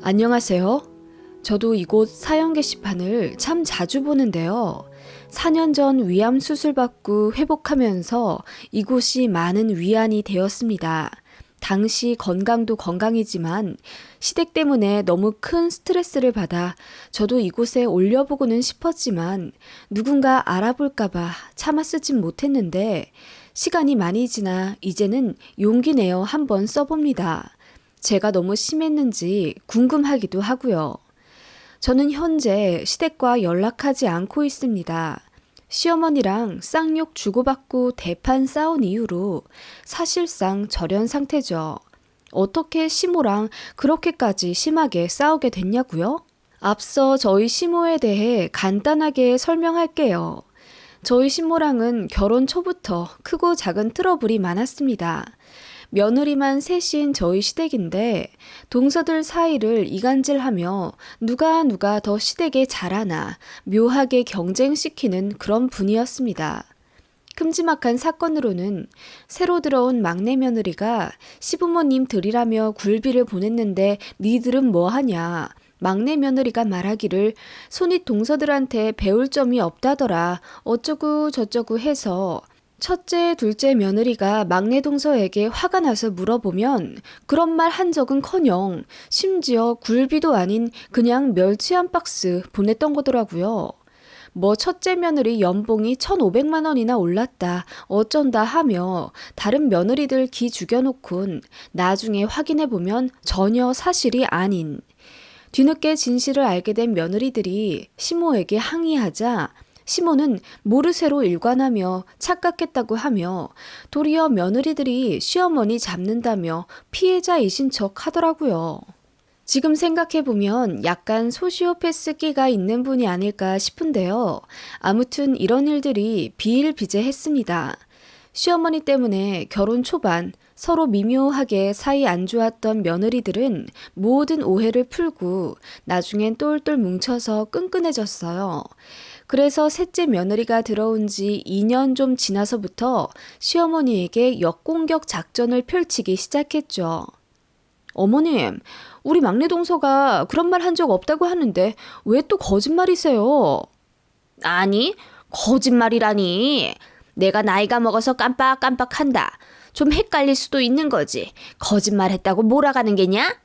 안녕하세요. 저도 이곳 사연 게시판을 참 자주 보는데요. 4년 전 위암 수술 받고 회복하면서 이곳이 많은 위안이 되었습니다. 당시 건강도 건강이지만 시댁 때문에 너무 큰 스트레스를 받아 저도 이곳에 올려보고는 싶었지만 누군가 알아볼까봐 차마 쓰진 못했는데 시간이 많이 지나 이제는 용기 내어 한번 써봅니다. 제가 너무 심했는지 궁금하기도 하고요. 저는 현재 시댁과 연락하지 않고 있습니다. 시어머니랑 쌍욕 주고받고 대판 싸운 이후로 사실상 절연 상태죠. 어떻게 시모랑 그렇게까지 심하게 싸우게 됐냐고요? 앞서 저희 시모에 대해 간단하게 설명할게요. 저희 시모랑은 결혼 초부터 크고 작은 트러블이 많았습니다. 며느리만 셋인 저희 시댁인데 동서들 사이를 이간질하며 누가 더 시댁에 잘하나 묘하게 경쟁시키는 그런 분이었습니다. 큼지막한 사건으로는 새로 들어온 막내 며느리가 시부모님 들이라며 굴비를 보냈는데 니들은 뭐하냐. 막내 며느리가 말하기를 손윗 동서들한테 배울 점이 없다더라 어쩌고 저쩌고 해서 첫째, 둘째 며느리가 막내 동서에게 화가 나서 물어보면 그런 말 한 적은커녕 심지어 굴비도 아닌 그냥 멸치 한 박스 보냈던 거더라고요. 뭐 첫째 며느리 연봉이 1,500만 원이나 올랐다 어쩐다 하며 다른 며느리들 기 죽여놓곤 나중에 확인해보면 전혀 사실이 아닌 뒤늦게 진실을 알게 된 며느리들이 시모에게 항의하자 시모는 모르쇠로 일관하며 착각했다고 하며 도리어 며느리들이 시어머니 잡는다며 피해자이신 척 하더라고요. 지금 생각해보면 약간 소시오패스 끼가 있는 분이 아닐까 싶은데요. 아무튼 이런 일들이 비일비재했습니다. 시어머니 때문에 결혼 초반 서로 미묘하게 사이 안 좋았던 며느리들은 모든 오해를 풀고 나중엔 똘똘 뭉쳐서 끈끈해졌어요. 그래서 셋째 며느리가 들어온 지 2년 좀 지나서부터 시어머니에게 역공격 작전을 펼치기 시작했죠. 어머님, 우리 막내 동서가 그런 말 한 적 없다고 하는데 왜 또 거짓말이세요? 아니, 거짓말이라니. 내가 나이가 먹어서 깜빡깜빡한다. 좀 헷갈릴 수도 있는 거지. 거짓말했다고 몰아가는 게냐?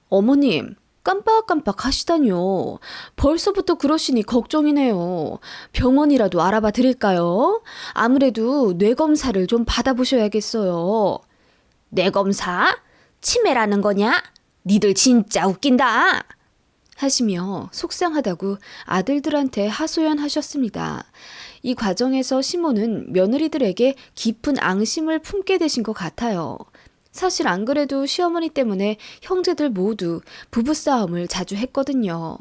어머님, 깜빡깜빡 하시다뇨. 벌써부터 그러시니 걱정이네요. 병원이라도 알아봐 드릴까요? 아무래도 뇌검사를 좀 받아보셔야겠어요. 뇌검사? 치매라는 거냐? 니들 진짜 웃긴다. 하시며 속상하다고 아들들한테 하소연하셨습니다. 이 과정에서 시모는 며느리들에게 깊은 앙심을 품게 되신 것 같아요. 사실 안 그래도 시어머니 때문에 형제들 모두 부부싸움을 자주 했거든요.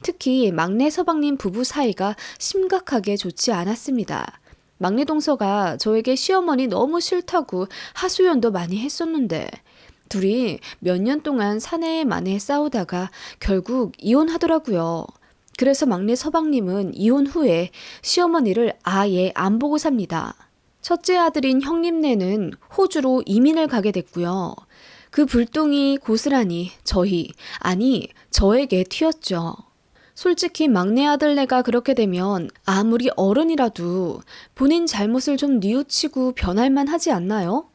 특히 막내 서방님 부부 사이가 심각하게 좋지 않았습니다. 막내 동서가 저에게 시어머니 너무 싫다고 하소연도 많이 했었는데 둘이 몇 년 동안 사내에 만에 싸우다가 결국 이혼하더라고요. 그래서 막내 서방님은 이혼 후에 시어머니를 아예 안 보고 삽니다. 첫째 아들인 형님네는 호주로 이민을 가게 됐고요. 그 불똥이 고스란히 저에게 튀었죠. 솔직히 막내 아들네가 그렇게 되면 아무리 어른이라도 본인 잘못을 좀 뉘우치고 변할만 하지 않나요?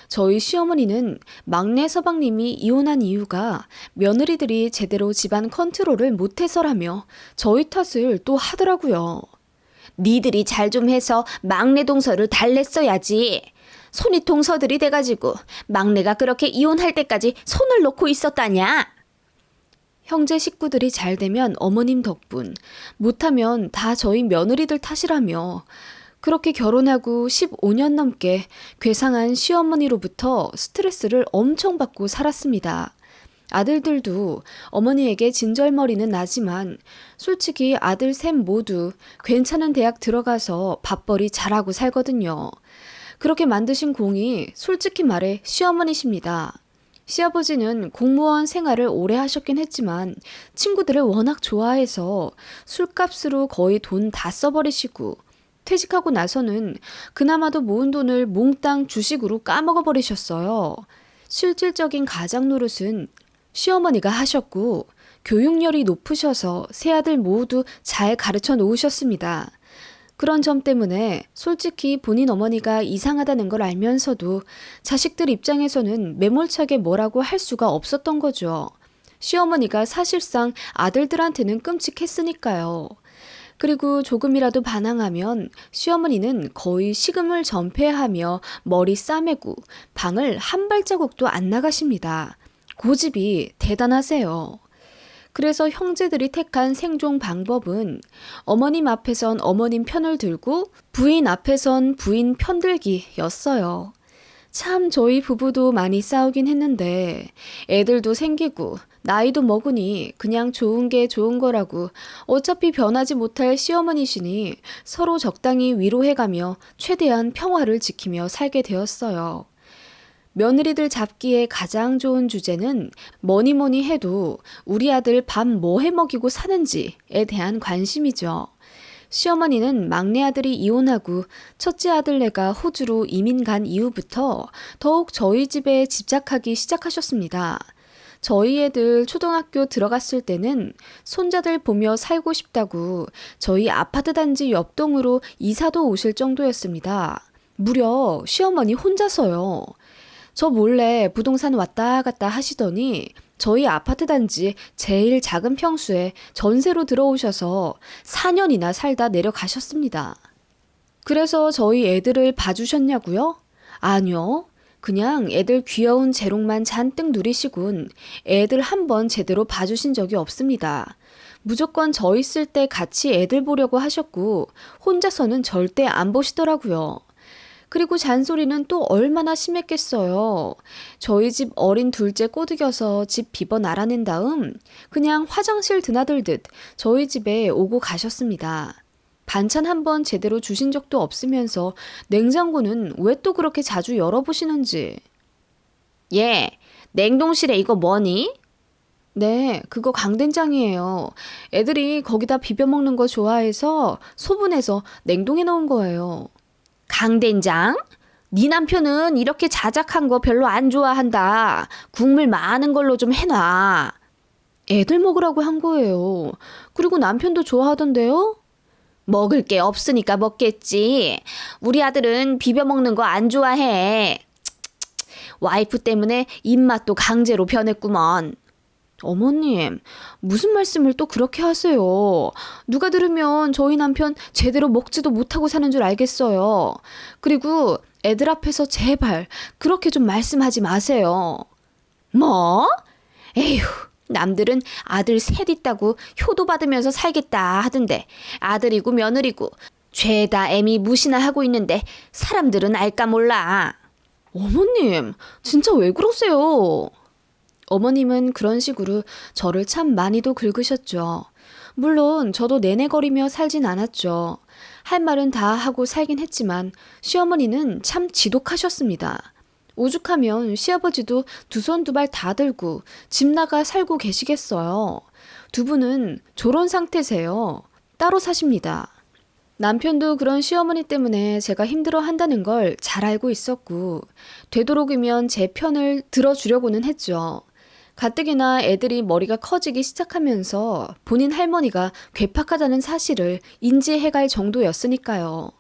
저희 시어머니는 막내 서방님이 이혼한 이유가 며느리들이 제대로 집안 컨트롤을 못해서라며 저희 탓을 또 하더라고요. 니들이 잘 좀 해서 막내 동서를 달랬어야지. 손이 동서들이 돼가지고 막내가 그렇게 이혼할 때까지 손을 놓고 있었다냐? 형제 식구들이 잘 되면 어머님 덕분, 못하면 다 저희 며느리들 탓이라며 그렇게 결혼하고 15년 넘게 괴상한 시어머니로부터 스트레스를 엄청 받고 살았습니다. 아들들도 어머니에게 진절머리는 나지만 솔직히 아들 셋 모두 괜찮은 대학 들어가서 밥벌이 잘하고 살거든요. 그렇게 만드신 공이 솔직히 말해 시어머니십니다. 시아버지는 공무원 생활을 오래 하셨긴 했지만 친구들을 워낙 좋아해서 술값으로 거의 돈 다 써버리시고 퇴직하고 나서는 그나마도 모은 돈을 몽땅 주식으로 까먹어 버리셨어요. 실질적인 가장 노릇은 시어머니가 하셨고 교육열이 높으셔서 새 아들 모두 잘 가르쳐 놓으셨습니다. 그런 점 때문에 솔직히 본인 어머니가 이상하다는 걸 알면서도 자식들 입장에서는 매몰차게 뭐라고 할 수가 없었던 거죠. 시어머니가 사실상 아들들한테는 끔찍했으니까요. 그리고 조금이라도 반항하면 시어머니는 거의 식음을 전폐하며 머리 싸매고 방을 한 발자국도 안 나가십니다. 고집이 대단하세요. 그래서 형제들이 택한 생존 방법은 어머님 앞에선 어머님 편을 들고 부인 앞에선 부인 편들기였어요. 참 저희 부부도 많이 싸우긴 했는데 애들도 생기고 나이도 먹으니 그냥 좋은 게 좋은 거라고 어차피 변하지 못할 시어머니시니 서로 적당히 위로해가며 최대한 평화를 지키며 살게 되었어요. 며느리들 잡기에 가장 좋은 주제는 뭐니 뭐니 해도 우리 아들 밥 뭐 해 먹이고 사는지에 대한 관심이죠. 시어머니는 막내 아들이 이혼하고 첫째 아들네가 호주로 이민 간 이후부터 더욱 저희 집에 집착하기 시작하셨습니다. 저희 애들 초등학교 들어갔을 때는 손자들 보며 살고 싶다고 저희 아파트 단지 옆동으로 이사도 오실 정도였습니다. 무려 시어머니 혼자서요. 저 몰래 부동산 왔다 갔다 하시더니 저희 아파트 단지 제일 작은 평수에 전세로 들어오셔서 4년이나 살다 내려가셨습니다. 그래서 저희 애들을 봐주셨냐고요? 아니요. 그냥 애들 귀여운 재롱만 잔뜩 누리시곤 애들 한 번 제대로 봐주신 적이 없습니다. 무조건 저 있을 때 같이 애들 보려고 하셨고 혼자서는 절대 안 보시더라고요. 그리고 잔소리는 또 얼마나 심했겠어요. 저희 집 어린 둘째 꼬드겨서 집 비번 알아낸 다음 그냥 화장실 드나들듯 저희 집에 오고 가셨습니다. 반찬 한 번 제대로 주신 적도 없으면서 냉장고는 왜 또 그렇게 자주 열어보시는지. 얘, 냉동실에 이거 뭐니? 네, 그거 강된장이에요. 애들이 거기다 비벼 먹는 거 좋아해서 소분해서 냉동해 놓은 거예요. 강된장? 네 남편은 이렇게 자작한 거 별로 안 좋아한다. 국물 많은 걸로 좀 해놔. 애들 먹으라고 한 거예요. 그리고 남편도 좋아하던데요? 먹을 게 없으니까 먹겠지. 우리 아들은 비벼 먹는 거 안 좋아해. 와이프 때문에 입맛도 강제로 변했구먼. 어머님, 무슨 말씀을 또 그렇게 하세요? 누가 들으면 저희 남편 제대로 먹지도 못하고 사는 줄 알겠어요. 그리고 애들 앞에서 제발 그렇게 좀 말씀하지 마세요. 뭐? 에휴, 남들은 아들 셋 있다고 효도 받으면서 살겠다 하던데 아들이고 며느리고 죄다 애미 무시나 하고 있는데 사람들은 알까 몰라. 어머님, 진짜 왜 그러세요? 어머님은 그런 식으로 저를 참 많이도 긁으셨죠. 물론 저도 내내거리며 살진 않았죠. 할 말은 다 하고 살긴 했지만 시어머니는 참 지독하셨습니다. 오죽하면 시아버지도 두 손 두 발 다 들고 집 나가 살고 계시겠어요. 두 분은 저런 상태세요. 따로 사십니다. 남편도 그런 시어머니 때문에 제가 힘들어 한다는 걸 잘 알고 있었고 되도록이면 제 편을 들어주려고는 했죠. 가뜩이나 애들이 머리가 커지기 시작하면서 본인 할머니가 괴팍하다는 사실을 인지해갈 정도였으니까요.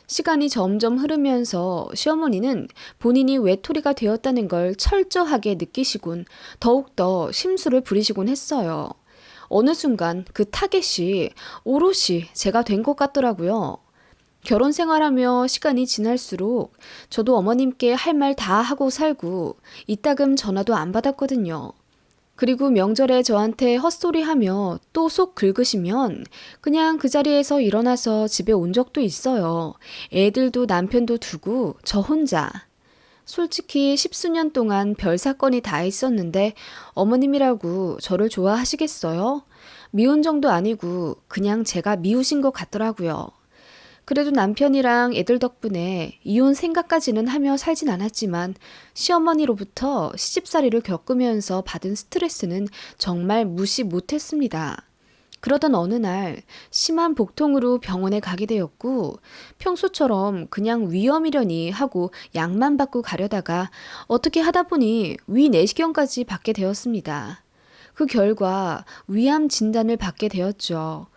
시간이 점점 흐르면서 시어머니는 본인이 외톨이가 되었다는 걸 철저하게 느끼시곤 더욱더 심술을 부리시곤 했어요. 어느 순간 그 타겟이 오롯이 제가 된 것 같더라고요. 결혼 생활하며 시간이 지날수록 저도 어머님께 할 말 다 하고 살고 이따금 전화도 안 받았거든요. 그리고 명절에 저한테 헛소리하며 또 속 긁으시면 그냥 그 자리에서 일어나서 집에 온 적도 있어요. 애들도 남편도 두고 저 혼자. 솔직히 십수년 동안 별 사건이 다 있었는데 어머님이라고 저를 좋아하시겠어요? 미운 정도 아니고 그냥 제가 미우신 것 같더라고요. 그래도 남편이랑 애들 덕분에 이혼 생각까지는 하며 살진 않았지만 시어머니로부터 시집살이를 겪으면서 받은 스트레스는 정말 무시 못했습니다. 그러던 어느 날 심한 복통으로 병원에 가게 되었고 평소처럼 그냥 위염이려니 하고 약만 받고 가려다가 어떻게 하다 보니 위 내시경까지 받게 되었습니다. 그 결과 위암 진단을 받게 되었죠.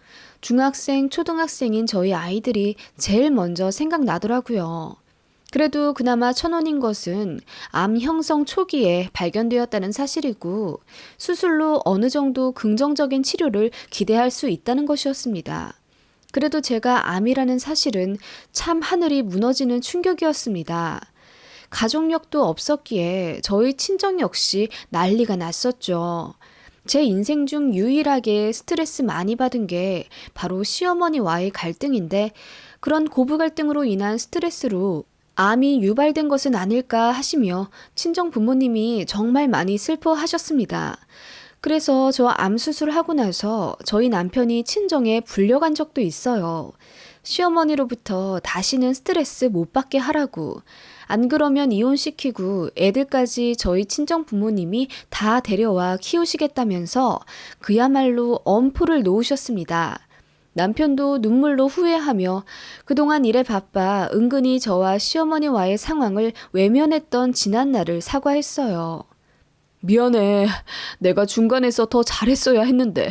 중학생, 초등학생인 저희 아이들이 제일 먼저 생각나더라고요. 그래도 그나마 천원인 것은 암 형성 초기에 발견되었다는 사실이고 수술로 어느 정도 긍정적인 치료를 기대할 수 있다는 것이었습니다. 그래도 제가 암이라는 사실은 참 하늘이 무너지는 충격이었습니다. 가족력도 없었기에 저희 친정 역시 난리가 났었죠. 제 인생 중 유일하게 스트레스 많이 받은 게 바로 시어머니와의 갈등인데 그런 고부 갈등으로 인한 스트레스로 암이 유발된 것은 아닐까 하시며 친정 부모님이 정말 많이 슬퍼하셨습니다. 그래서 저 암 수술하고 나서 저희 남편이 친정에 불려간 적도 있어요. 시어머니로부터 다시는 스트레스 못 받게 하라고. 안 그러면 이혼시키고 애들까지 저희 친정 부모님이 다 데려와 키우시겠다면서 그야말로 엄포를 놓으셨습니다. 남편도 눈물로 후회하며 그동안 일에 바빠 은근히 저와 시어머니와의 상황을 외면했던 지난날을 사과했어요. 미안해. 내가 중간에서 더 잘했어야 했는데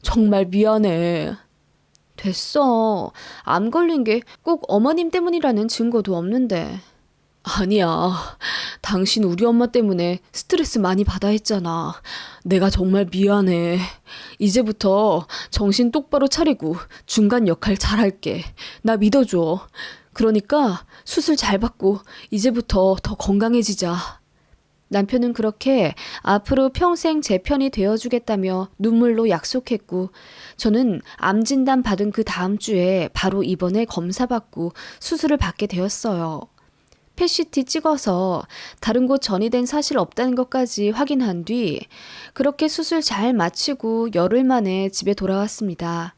정말 미안해. 됐어. 암 걸린 게 꼭 어머님 때문이라는 증거도 없는데. 아니야. 당신 우리 엄마 때문에 스트레스 많이 받아 했잖아. 내가 정말 미안해. 이제부터 정신 똑바로 차리고 중간 역할 잘할게. 나 믿어줘. 그러니까 수술 잘 받고 이제부터 더 건강해지자. 남편은 그렇게 앞으로 평생 제 편이 되어주겠다며 눈물로 약속했고 저는 암 진단 받은 그 다음 주에 바로 입원해 검사받고 수술을 받게 되었어요. 펫CT 찍어서 다른 곳 전이된 사실 없다는 것까지 확인한 뒤 그렇게 수술 잘 마치고 열흘 만에 집에 돌아왔습니다.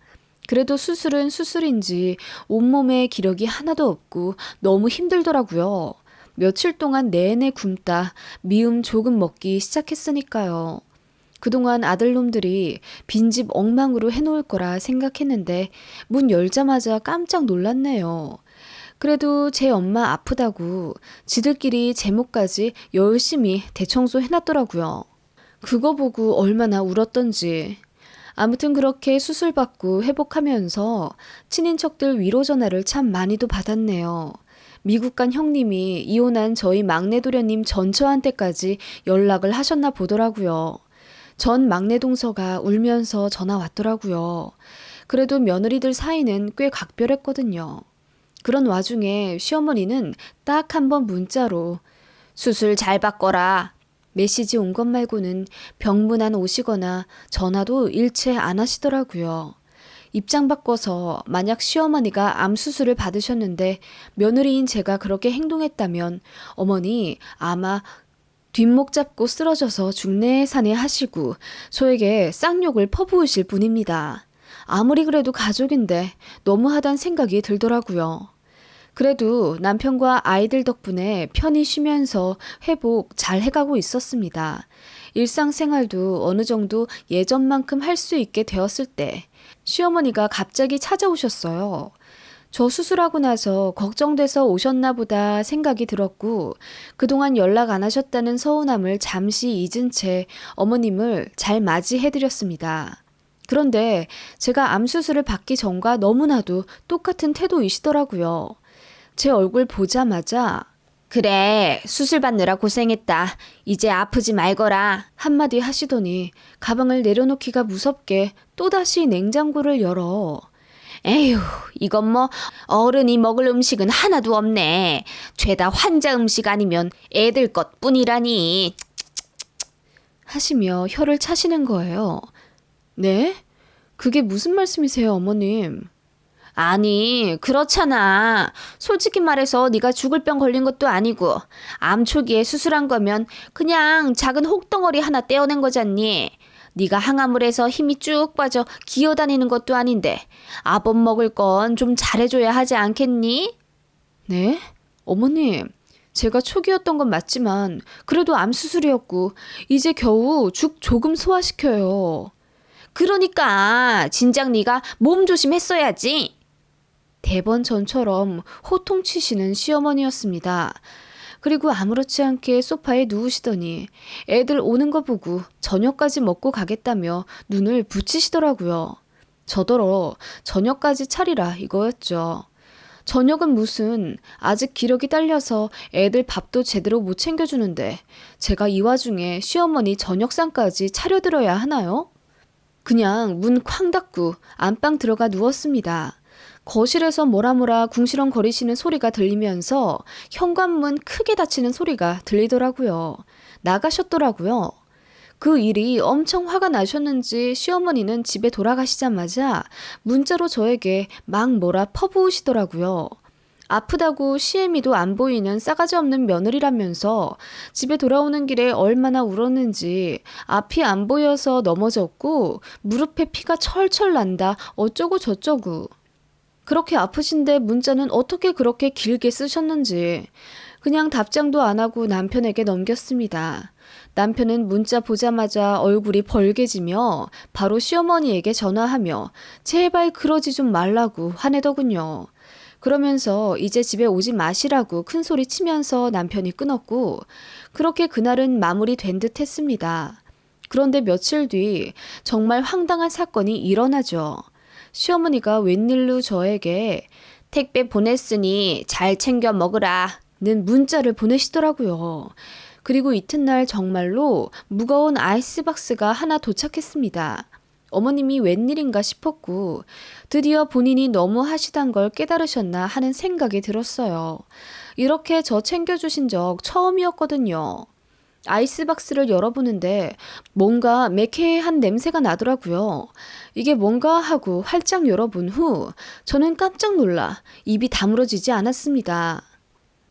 그래도 수술은 수술인지 온몸에 기력이 하나도 없고 너무 힘들더라고요. 며칠 동안 내내 굶다 미음 조금 먹기 시작했으니까요. 그동안 아들놈들이 빈집 엉망으로 해놓을 거라 생각했는데 문 열자마자 깜짝 놀랐네요. 그래도 제 엄마 아프다고 지들끼리 제목까지 열심히 대청소 해놨더라고요. 그거 보고 얼마나 울었던지. 아무튼 그렇게 수술받고 회복하면서 친인척들 위로 전화를 참 많이도 받았네요. 미국 간 형님이 이혼한 저희 막내 도련님 전처한테까지 연락을 하셨나 보더라고요. 전 막내 동서가 울면서 전화 왔더라고요. 그래도 며느리들 사이는 꽤 각별했거든요. 그런 와중에 시어머니는 딱 한 번 문자로 수술 잘 받거라. 메시지 온 것 말고는 병문안 오시거나 전화도 일체 안 하시더라고요. 입장 바꿔서 만약 시어머니가 암 수술을 받으셨는데 며느리인 제가 그렇게 행동했다면 어머니 아마 뒷목 잡고 쓰러져서 중내산해 하시고 저에게 쌍욕을 퍼부으실 뿐입니다. 아무리 그래도 가족인데 너무하단 생각이 들더라고요. 그래도 남편과 아이들 덕분에 편히 쉬면서 회복 잘 해가고 있었습니다. 일상생활도 어느 정도 예전만큼 할 수 있게 되었을 때 시어머니가 갑자기 찾아오셨어요. 저 수술하고 나서 걱정돼서 오셨나 보다 생각이 들었고 그동안 연락 안 하셨다는 서운함을 잠시 잊은 채 어머님을 잘 맞이해드렸습니다. 그런데 제가 암 수술을 받기 전과 너무나도 똑같은 태도이시더라고요. 제 얼굴 보자마자 그래, 수술 받느라 고생했다. 이제 아프지 말거라. 한마디 하시더니 가방을 내려놓기가 무섭게 또다시 냉장고를 열어 에휴, 이건 뭐 어른이 먹을 음식은 하나도 없네. 죄다 환자 음식 아니면 애들 것뿐이라니. 하시며 혀를 차시는 거예요. 네? 그게 무슨 말씀이세요, 어머님? 아니, 그렇잖아. 솔직히 말해서 네가 죽을 병 걸린 것도 아니고 암 초기에 수술한 거면 그냥 작은 혹덩어리 하나 떼어낸 거잖니. 네가 항암을 해서 힘이 쭉 빠져 기어다니는 것도 아닌데 아범 먹을 건 좀 잘해줘야 하지 않겠니? 네? 어머님, 제가 초기였던 건 맞지만 그래도 암 수술이었고 이제 겨우 죽 조금 소화시켜요. 그러니까 진작 네가 몸 조심했어야지. 대번 전처럼 호통치시는 시어머니였습니다. 그리고 아무렇지 않게 소파에 누우시더니 애들 오는 거 보고 저녁까지 먹고 가겠다며 눈을 붙이시더라고요. 저더러 저녁까지 차리라 이거였죠. 저녁은 무슨 아직 기력이 딸려서 애들 밥도 제대로 못 챙겨주는데 제가 이 와중에 시어머니 저녁상까지 차려드려야 하나요? 그냥 문 쾅 닫고 안방 들어가 누웠습니다. 거실에서 뭐라 궁시렁거리시는 소리가 들리면서 현관문 크게 닫히는 소리가 들리더라고요. 나가셨더라고요. 그 일이 엄청 화가 나셨는지 시어머니는 집에 돌아가시자마자 문자로 저에게 막 뭐라 퍼부으시더라고요. 아프다고 시애미도 안 보이는 싸가지 없는 며느리라면서 집에 돌아오는 길에 얼마나 울었는지 앞이 안 보여서 넘어졌고 무릎에 피가 철철 난다 어쩌고 저쩌고. 그렇게 아프신데 문자는 어떻게 그렇게 길게 쓰셨는지 그냥 답장도 안 하고 남편에게 넘겼습니다. 남편은 문자 보자마자 얼굴이 벌개지며 바로 시어머니에게 전화하며 제발 그러지 좀 말라고 화내더군요. 그러면서 이제 집에 오지 마시라고 큰 소리 치면서 남편이 끊었고 그렇게 그날은 마무리된 듯 했습니다. 그런데 며칠 뒤 정말 황당한 사건이 일어나죠. 시어머니가 웬일로 저에게 택배 보냈으니 잘 챙겨 먹으라는 문자를 보내시더라고요. 그리고 이튿날 정말로 무거운 아이스박스가 하나 도착했습니다. 어머님이 웬일인가 싶었고 드디어 본인이 너무 하시단 걸 깨달으셨나 하는 생각이 들었어요. 이렇게 저 챙겨주신 적 처음이었거든요. 아이스박스를 열어보는데 뭔가 매캐한 냄새가 나더라고요. 이게 뭔가 하고 활짝 열어본 후 저는 깜짝 놀라 입이 다물어지지 않았습니다.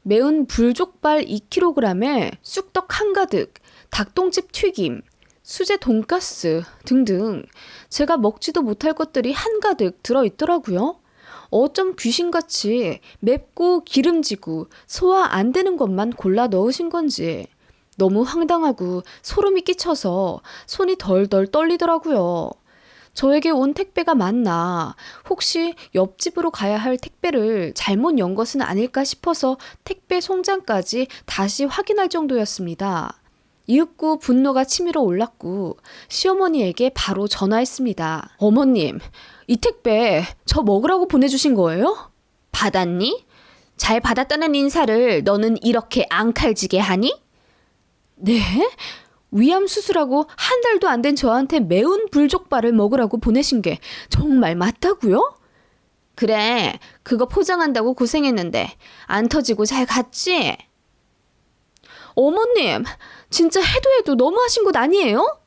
매운 불족발 2kg에 쑥떡 한가득, 닭똥집 튀김, 수제 돈가스 등등 제가 먹지도 못할 것들이 한가득 들어있더라고요. 어쩜 귀신같이 맵고 기름지고 소화 안 되는 것만 골라 넣으신 건지 너무 황당하고 소름이 끼쳐서 손이 덜덜 떨리더라고요. 저에게 온 택배가 맞나? 혹시 옆집으로 가야 할 택배를 잘못 연 것은 아닐까 싶어서 택배 송장까지 다시 확인할 정도였습니다. 이윽고 분노가 치밀어 올랐고 시어머니에게 바로 전화했습니다. 어머님, 이 택배 저 먹으라고 보내주신 거예요? 받았니? 잘 받았다는 인사를 너는 이렇게 앙칼지게 하니? 네? 위암 수술하고 한 달도 안 된 저한테 매운 불족발을 먹으라고 보내신 게 정말 맞다고요? 그래, 그거 포장한다고 고생했는데 안 터지고 잘 갔지? 어머님, 진짜 해도 너무하신 것 아니에요?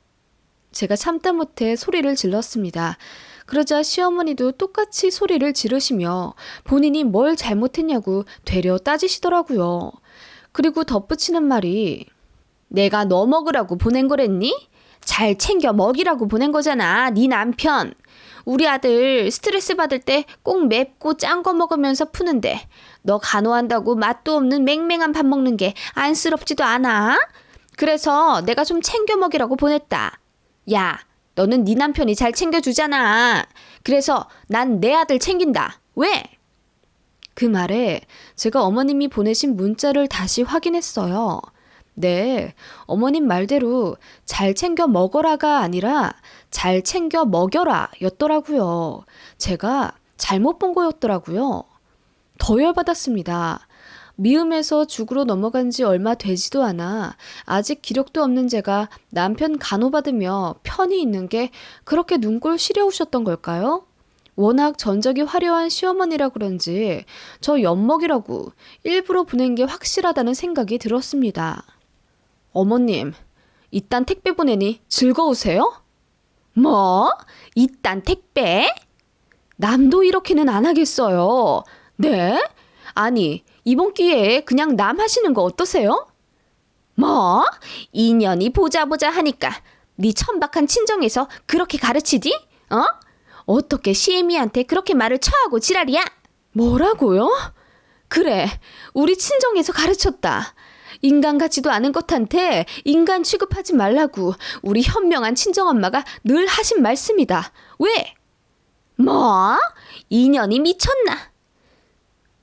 제가 참다 못해 소리를 질렀습니다. 그러자 시어머니도 똑같이 소리를 지르시며 본인이 뭘 잘못했냐고 되려 따지시더라고요. 그리고 덧붙이는 말이 내가 너 먹으라고 보낸 거랬니? 잘 챙겨 먹이라고 보낸 거잖아, 네 남편. 우리 아들 스트레스 받을 때 꼭 맵고 짠 거 먹으면서 푸는데 너 간호한다고 맛도 없는 맹맹한 밥 먹는 게 안쓰럽지도 않아? 그래서 내가 좀 챙겨 먹이라고 보냈다. 야, 너는 네 남편이 잘 챙겨주잖아. 그래서 난 내 아들 챙긴다. 왜? 그 말에 제가 어머님이 보내신 문자를 다시 확인했어요. 네, 어머님 말대로 잘 챙겨 먹어라가 아니라 잘 챙겨 먹여라 였더라고요. 제가 잘못 본 거였더라고요. 더 열받았습니다. 미음에서 죽으로 넘어간 지 얼마 되지도 않아 아직 기력도 없는 제가 남편 간호받으며 편히 있는 게 그렇게 눈꼴 시려우셨던 걸까요? 워낙 전적이 화려한 시어머니라 그런지 저 엿먹이라고 일부러 보낸 게 확실하다는 생각이 들었습니다. 어머님, 이딴 택배 보내니 즐거우세요? 뭐? 이딴 택배? 남도 이렇게는 안 하겠어요. 네? 아니, 이번 기회에 그냥 남 하시는 거 어떠세요? 뭐? 인연이 보자 하니까 네 천박한 친정에서 그렇게 가르치디? 어? 어떻게 시애미한테 그렇게 말을 처하고 지랄이야? 뭐라고요? 그래, 우리 친정에서 가르쳤다. 인간 같지도 않은 것한테 인간 취급하지 말라고 우리 현명한 친정엄마가 늘 하신 말씀이다. 왜? 뭐? 인연이 미쳤나?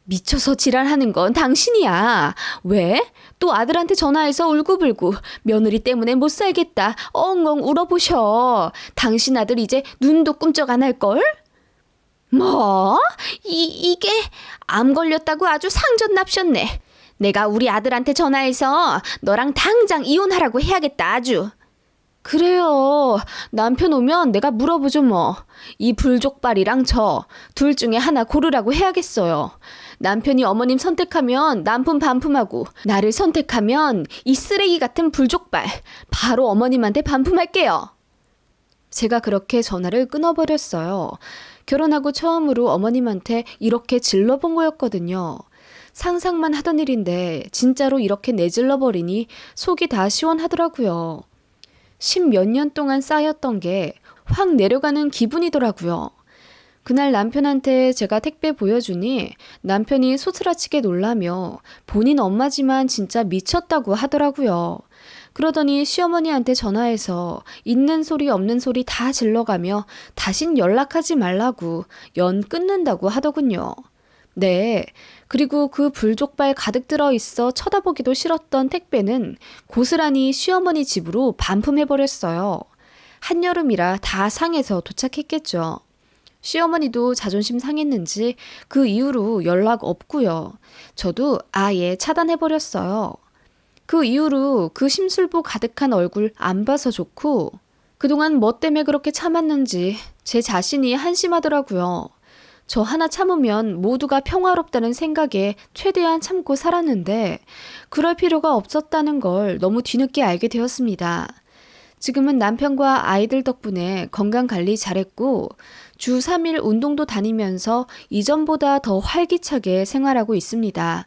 미쳐서 지랄하는 건 당신이야. 왜? 또 아들한테 전화해서 울고불고 며느리 때문에 못 살겠다 엉엉 울어보셔. 당신 아들 이제 눈도 꿈쩍 안 할걸? 뭐? 이게 암 걸렸다고 아주 상전납셨네. 내가 우리 아들한테 전화해서 너랑 당장 이혼하라고 해야겠다 아주. 그래요. 남편 오면 내가 물어보죠 뭐. 이 불족발이랑 저 둘 중에 하나 고르라고 해야겠어요. 남편이 어머님 선택하면 남품 반품하고 나를 선택하면 이 쓰레기 같은 불족발 바로 어머님한테 반품할게요. 제가 그렇게 전화를 끊어버렸어요. 결혼하고 처음으로 어머님한테 이렇게 질러본 거였거든요. 상상만 하던 일인데 진짜로 이렇게 내질러버리니 속이 다 시원하더라고요. 10몇 년 동안 쌓였던 게 확 내려가는 기분이더라고요. 그날 남편한테 제가 택배 보여주니 남편이 소스라치게 놀라며 본인 엄마지만 진짜 미쳤다고 하더라고요. 그러더니 시어머니한테 전화해서 있는 소리 없는 소리 다 질러가며 다신 연락하지 말라고 연 끊는다고 하더군요. 네, 그리고 그 불족발 가득 들어있어 쳐다보기도 싫었던 택배는 고스란히 시어머니 집으로 반품해버렸어요. 한여름이라 다 상해서 도착했겠죠. 시어머니도 자존심 상했는지 그 이후로 연락 없고요. 저도 아예 차단해버렸어요. 그 이후로 그 심술보 가득한 얼굴 안 봐서 좋고 그동안 뭐 때문에 그렇게 참았는지 제 자신이 한심하더라고요. 저 하나 참으면 모두가 평화롭다는 생각에 최대한 참고 살았는데 그럴 필요가 없었다는 걸 너무 뒤늦게 알게 되었습니다. 지금은 남편과 아이들 덕분에 건강관리 잘했고 주 3일 운동도 다니면서 이전보다 더 활기차게 생활하고 있습니다.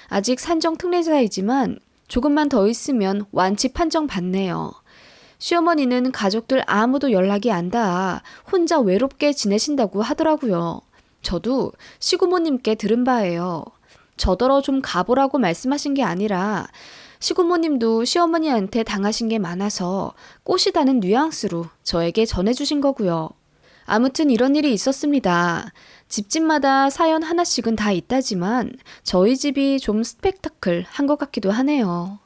아직 산정특례자이지만 조금만 더 있으면 완치 판정 받네요. 시어머니는 가족들 아무도 연락이 안 닿아 혼자 외롭게 지내신다고 하더라고요. 저도 시고모님께 들은 바예요. 저더러 좀 가보라고 말씀하신 게 아니라 시고모님도 시어머니한테 당하신 게 많아서 꼬시다는 뉘앙스로 저에게 전해주신 거고요. 아무튼 이런 일이 있었습니다. 집집마다 사연 하나씩은 다 있다지만 저희 집이 좀 스펙타클한 것 같기도 하네요.